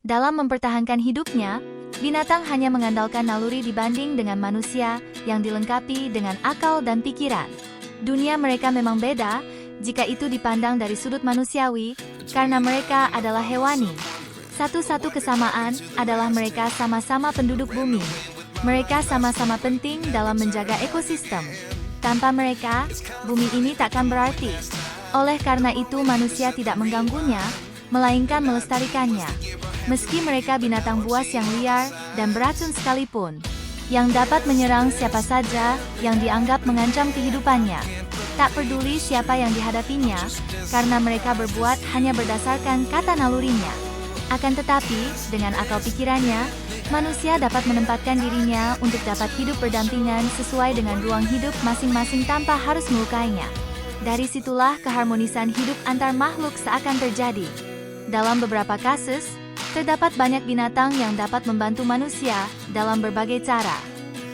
Dalam mempertahankan hidupnya, binatang hanya mengandalkan naluri dibanding dengan manusia yang dilengkapi dengan akal dan pikiran. Dunia mereka memang beda jika itu dipandang dari sudut manusiawi, karena mereka adalah hewani. Satu-satu kesamaan adalah mereka sama-sama penduduk bumi. Mereka sama-sama penting dalam menjaga ekosistem. Tanpa mereka, bumi ini takkan berarti. Oleh karena itu manusia tidak mengganggunya, melainkan melestarikannya. Meski mereka binatang buas yang liar dan beracun sekalipun, yang dapat menyerang siapa saja yang dianggap mengancam kehidupannya. Tak peduli siapa yang dihadapinya, karena mereka berbuat hanya berdasarkan kata nalurinya. Akan tetapi, dengan akal pikirannya, manusia dapat menempatkan dirinya untuk dapat hidup berdampingan sesuai dengan ruang hidup masing-masing tanpa harus melukainya. Dari situlah keharmonisan hidup antar makhluk seakan terjadi. Dalam beberapa kasus, terdapat banyak binatang yang dapat membantu manusia dalam berbagai cara.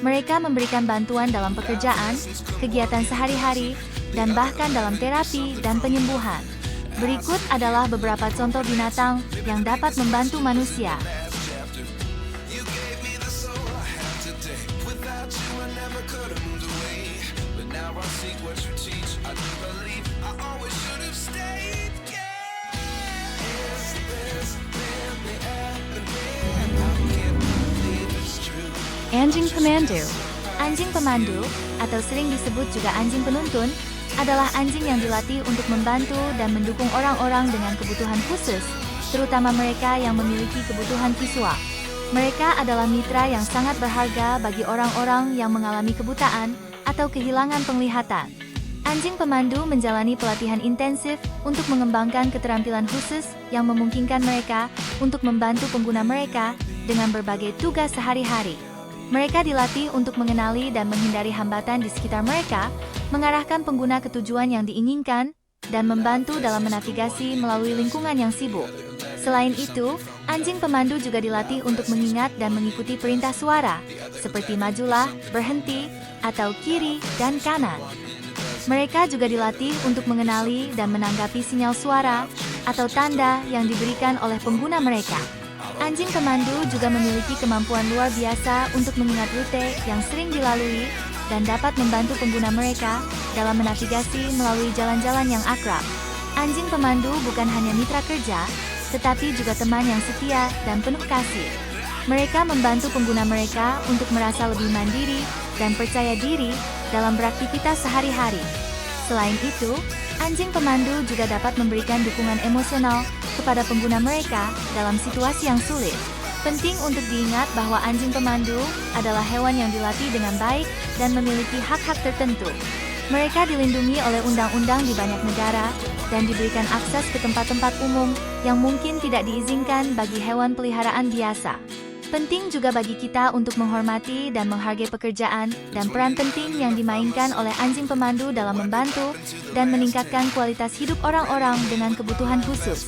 Mereka memberikan bantuan dalam pekerjaan, kegiatan sehari-hari, dan bahkan dalam terapi dan penyembuhan. Berikut adalah beberapa contoh binatang yang dapat membantu manusia. Anjing pemandu. Anjing pemandu, atau sering disebut juga anjing penuntun, adalah anjing yang dilatih untuk membantu dan mendukung orang-orang dengan kebutuhan khusus, terutama mereka yang memiliki kebutuhan visual. Mereka adalah mitra yang sangat berharga bagi orang-orang yang mengalami kebutaan atau kehilangan penglihatan. Anjing pemandu menjalani pelatihan intensif untuk mengembangkan keterampilan khusus yang memungkinkan mereka untuk membantu pengguna mereka dengan berbagai tugas sehari-hari. Mereka dilatih untuk mengenali dan menghindari hambatan di sekitar mereka, mengarahkan pengguna ke tujuan yang diinginkan, dan membantu dalam menavigasi melalui lingkungan yang sibuk. Selain itu, anjing pemandu juga dilatih untuk mengingat dan mengikuti perintah suara, seperti majulah, berhenti, atau kiri dan kanan. Mereka juga dilatih untuk mengenali dan menanggapi sinyal suara atau tanda yang diberikan oleh pengguna mereka. Anjing pemandu juga memiliki kemampuan luar biasa untuk mengingat rute yang sering dilalui dan dapat membantu pengguna mereka dalam menavigasi melalui jalan-jalan yang akrab. Anjing pemandu bukan hanya mitra kerja, tetapi juga teman yang setia dan penuh kasih. Mereka membantu pengguna mereka untuk merasa lebih mandiri dan percaya diri dalam beraktivitas sehari-hari. Selain itu, anjing pemandu juga dapat memberikan dukungan emosional kepada pengguna mereka dalam situasi yang sulit. Penting untuk diingat bahwa anjing pemandu adalah hewan yang dilatih dengan baik dan memiliki hak-hak tertentu. Mereka dilindungi oleh undang-undang di banyak negara dan diberikan akses ke tempat-tempat umum yang mungkin tidak diizinkan bagi hewan peliharaan biasa. Penting juga bagi kita untuk menghormati dan menghargai pekerjaan dan peran penting yang dimainkan oleh anjing pemandu dalam membantu dan meningkatkan kualitas hidup orang-orang dengan kebutuhan khusus.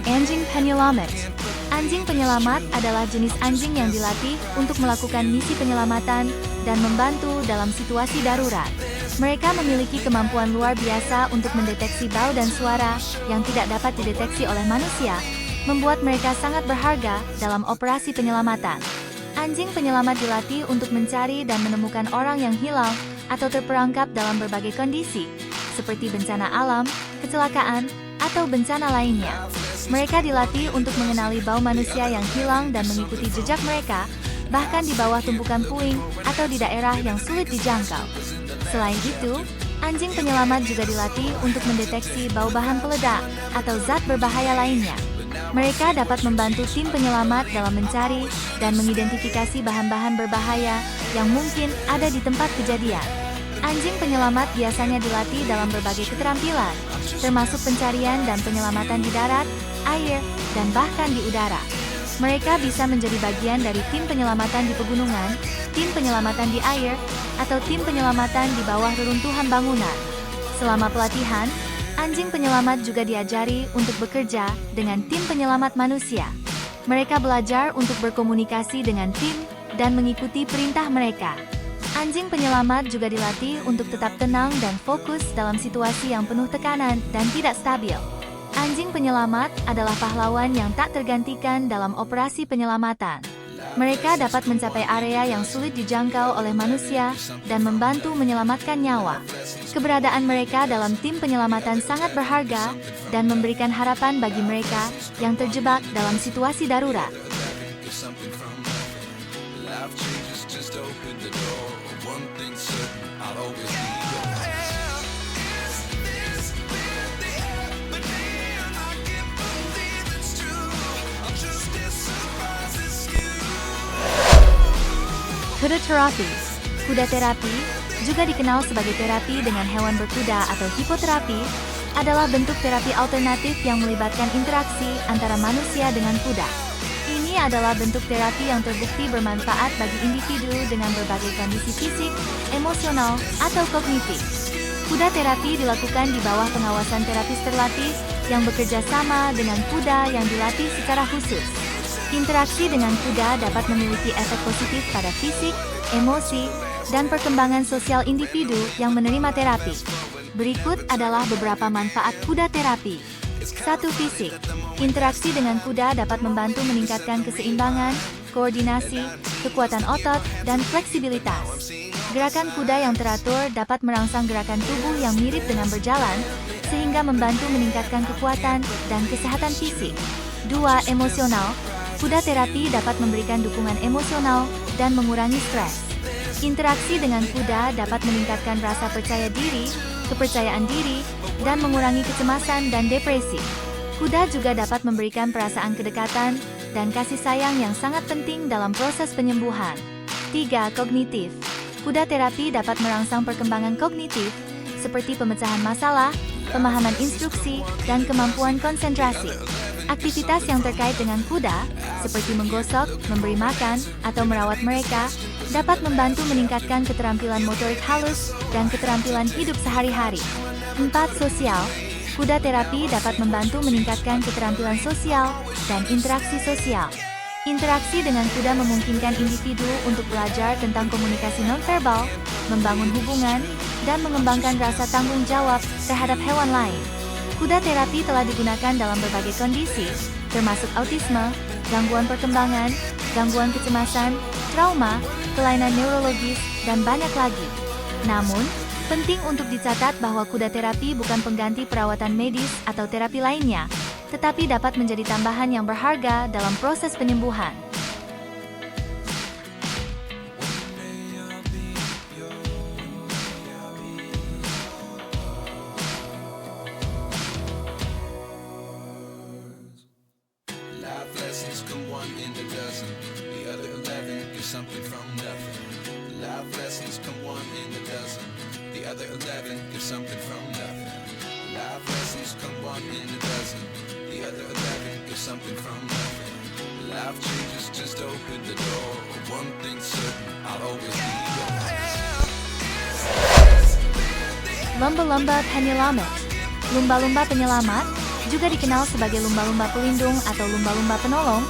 Anjing penyelamat. Anjing penyelamat adalah jenis anjing yang dilatih untuk melakukan misi penyelamatan dan membantu dalam situasi darurat. Mereka memiliki kemampuan luar biasa untuk mendeteksi bau dan suara yang tidak dapat dideteksi oleh manusia, membuat mereka sangat berharga dalam operasi penyelamatan. Anjing penyelamat dilatih untuk mencari dan menemukan orang yang hilang atau terperangkap dalam berbagai kondisi, seperti bencana alam, kecelakaan, atau bencana lainnya. Mereka dilatih untuk mengenali bau manusia yang hilang dan mengikuti jejak mereka, bahkan di bawah tumpukan puing atau di daerah yang sulit dijangkau. Selain itu, anjing penyelamat juga dilatih untuk mendeteksi bau bahan peledak atau zat berbahaya lainnya. Mereka dapat membantu tim penyelamat dalam mencari dan mengidentifikasi bahan-bahan berbahaya yang mungkin ada di tempat kejadian. Anjing penyelamat biasanya dilatih dalam berbagai keterampilan, termasuk pencarian dan penyelamatan di darat, air, dan bahkan di udara. Mereka bisa menjadi bagian dari tim penyelamatan di pegunungan, tim penyelamatan di air, atau tim penyelamatan di bawah reruntuhan bangunan. Selama pelatihan, Anjing penyelamat juga diajari untuk bekerja dengan tim penyelamat manusia. Mereka belajar untuk berkomunikasi dengan tim dan mengikuti perintah mereka. Anjing penyelamat juga dilatih untuk tetap tenang dan fokus dalam situasi yang penuh tekanan dan tidak stabil. Anjing penyelamat adalah pahlawan yang tak tergantikan dalam operasi penyelamatan. Mereka dapat mencapai area yang sulit dijangkau oleh manusia dan membantu menyelamatkan nyawa. Keberadaan mereka dalam tim penyelamatan sangat berharga dan memberikan harapan bagi mereka yang terjebak dalam situasi darurat. Kuda terapi. Kuda terapi, juga dikenal sebagai terapi dengan hewan berkuda atau hipoterapi, adalah bentuk terapi alternatif yang melibatkan interaksi antara manusia dengan kuda. Ini adalah bentuk terapi yang terbukti bermanfaat bagi individu dengan berbagai kondisi fisik, emosional, atau kognitif. Kuda terapi dilakukan di bawah pengawasan terapis terlatih yang bekerja sama dengan kuda yang dilatih secara khusus. Interaksi dengan kuda dapat memiliki efek positif pada fisik, emosi, dan perkembangan sosial individu yang menerima terapi. Berikut adalah beberapa manfaat kuda terapi. 1. Fisik. Interaksi dengan kuda dapat membantu meningkatkan keseimbangan, koordinasi, kekuatan otot, dan fleksibilitas. Gerakan kuda yang teratur dapat merangsang gerakan tubuh yang mirip dengan berjalan, sehingga membantu meningkatkan kekuatan dan kesehatan fisik. 2. Emosional. Kuda terapi dapat memberikan dukungan emosional dan mengurangi stres. Interaksi dengan kuda dapat meningkatkan rasa percaya diri, kepercayaan diri, dan mengurangi kecemasan dan depresi. Kuda juga dapat memberikan perasaan kedekatan dan kasih sayang yang sangat penting dalam proses penyembuhan. 3. Kognitif. Kuda terapi dapat merangsang perkembangan kognitif, seperti pemecahan masalah, pemahaman instruksi, dan kemampuan konsentrasi. Aktivitas yang terkait dengan kuda, seperti menggosok, memberi makan, atau merawat mereka, dapat membantu meningkatkan keterampilan motorik halus dan keterampilan hidup sehari-hari. 4. Sosial. Kuda terapi dapat membantu meningkatkan keterampilan sosial dan interaksi sosial. Interaksi dengan kuda memungkinkan individu untuk belajar tentang komunikasi nonverbal, membangun hubungan, dan mengembangkan rasa tanggung jawab terhadap hewan lain. Kuda terapi telah digunakan dalam berbagai kondisi, termasuk autisme, gangguan perkembangan, gangguan kecemasan, trauma, kelainan neurologis, dan banyak lagi. Namun, penting untuk dicatat bahwa kuda terapi bukan pengganti perawatan medis atau terapi lainnya, tetapi dapat menjadi tambahan yang berharga dalam proses penyembuhan. Something from nothing. Life lessons come one in a dozen. The other 11 give something from nothing. Life lessons come one in a dozen. The other 11 give something from nothing. Life changes, just open the door. One thing's certain, I'll always be yours. Lumba-lumba penyelamat. Lumba-lumba penyelamat, juga dikenal sebagai lumba-lumba pelindung atau lumba-lumba penolong,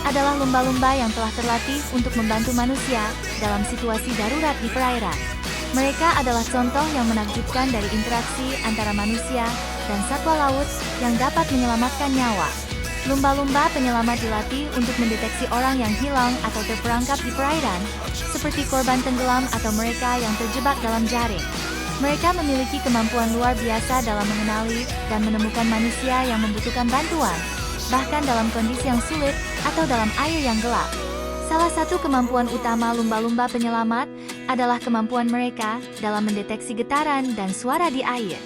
adalah lumba-lumba yang telah terlatih untuk membantu manusia dalam situasi darurat di perairan. Mereka adalah contoh yang menakjubkan dari interaksi antara manusia dan satwa laut yang dapat menyelamatkan nyawa. Lumba-lumba penyelamat dilatih untuk mendeteksi orang yang hilang atau terperangkap di perairan, seperti korban tenggelam atau mereka yang terjebak dalam jaring. Mereka memiliki kemampuan luar biasa dalam mengenali dan menemukan manusia yang membutuhkan bantuan, bahkan dalam kondisi yang sulit atau dalam air yang gelap. Salah satu kemampuan utama lumba-lumba penyelamat adalah kemampuan mereka dalam mendeteksi getaran dan suara di air.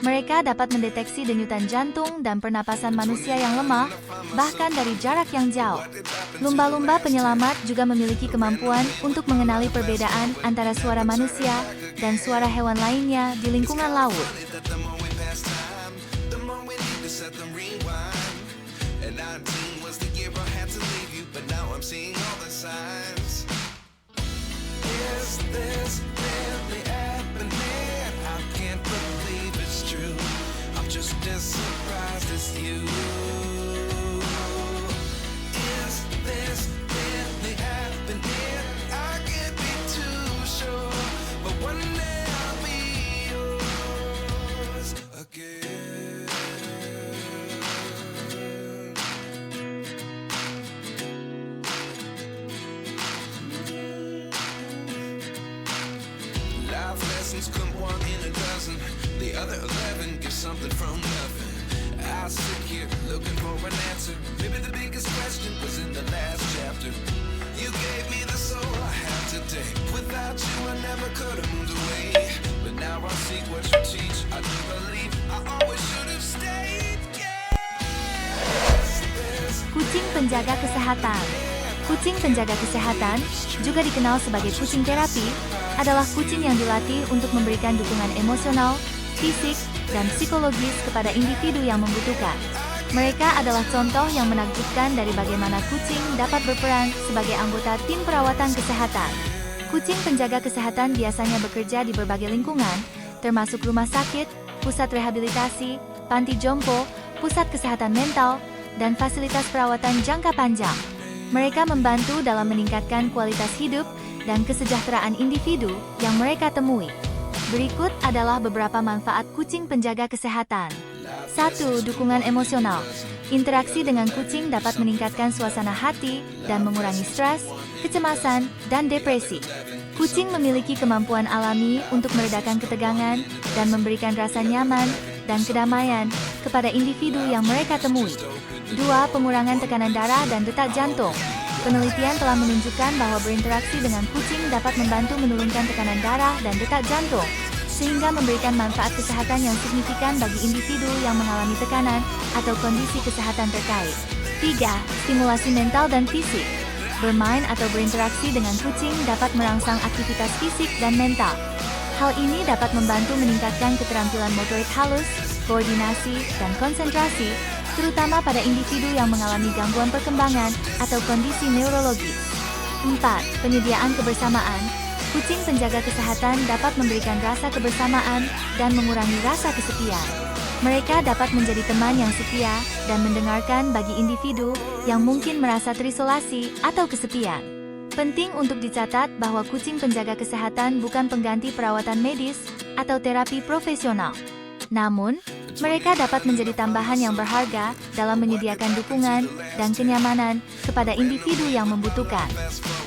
Mereka dapat mendeteksi denyutan jantung dan pernapasan manusia yang lemah, bahkan dari jarak yang jauh. Lumba-lumba penyelamat juga memiliki kemampuan untuk mengenali perbedaan antara suara manusia dan suara hewan lainnya di lingkungan laut. Just you. Is this really happening? I can't be too sure, but one day I'll be yours again. Life lessons come one in a dozen. The other 11 get something from nothing. I sit here looking for an answer. Maybe the biggest question was in the last chapter. You gave me the soul I have today. Without you I never could have moved away. But now I seek what you teach. I do believe I always should have stayed. Kucing penjaga kesehatan. Kucing penjaga kesehatan, juga dikenal sebagai kucing terapi, adalah kucing yang dilatih untuk memberikan dukungan emosional, fisik, dan psikologis kepada individu yang membutuhkan. Mereka adalah contoh yang menakjubkan dari bagaimana kucing dapat berperan sebagai anggota tim perawatan kesehatan. Kucing penjaga kesehatan biasanya bekerja di berbagai lingkungan, termasuk rumah sakit, pusat rehabilitasi, panti jompo, pusat kesehatan mental, dan fasilitas perawatan jangka panjang. Mereka membantu dalam meningkatkan kualitas hidup dan kesejahteraan individu yang mereka temui. Berikut adalah beberapa manfaat kucing penjaga kesehatan. 1. Dukungan emosional. Interaksi dengan kucing dapat meningkatkan suasana hati dan mengurangi stres, kecemasan, dan depresi. Kucing memiliki kemampuan alami untuk meredakan ketegangan dan memberikan rasa nyaman dan kedamaian kepada individu yang mereka temui. 2. Pengurangan tekanan darah dan detak jantung. Penelitian telah menunjukkan bahwa berinteraksi dengan kucing dapat membantu menurunkan tekanan darah dan detak jantung, sehingga memberikan manfaat kesehatan yang signifikan bagi individu yang mengalami tekanan atau kondisi kesehatan terkait. 3. Stimulasi mental dan fisik. Bermain atau berinteraksi dengan kucing dapat merangsang aktivitas fisik dan mental. Hal ini dapat membantu meningkatkan keterampilan motorik halus, koordinasi, dan konsentrasi, terutama pada individu yang mengalami gangguan perkembangan atau kondisi neurologis. 4. Penyediaan kebersamaan. Kucing penjaga kesehatan dapat memberikan rasa kebersamaan dan mengurangi rasa kesepian. Mereka dapat menjadi teman yang setia dan mendengarkan bagi individu yang mungkin merasa terisolasi atau kesepian. Penting untuk dicatat bahwa kucing penjaga kesehatan bukan pengganti perawatan medis atau terapi profesional. Namun, mereka dapat menjadi tambahan yang berharga dalam menyediakan dukungan dan kenyamanan kepada individu yang membutuhkan.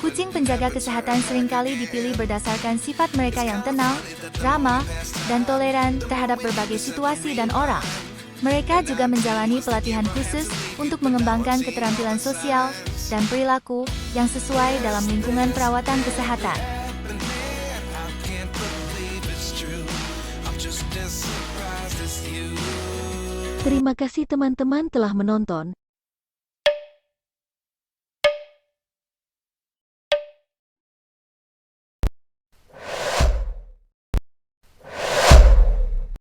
Kucing penjaga kesehatan seringkali dipilih berdasarkan sifat mereka yang tenang, ramah, dan toleran terhadap berbagai situasi dan orang. Mereka juga menjalani pelatihan khusus untuk mengembangkan keterampilan sosial dan perilaku yang sesuai dalam lingkungan perawatan kesehatan. Terima kasih teman-teman telah menonton.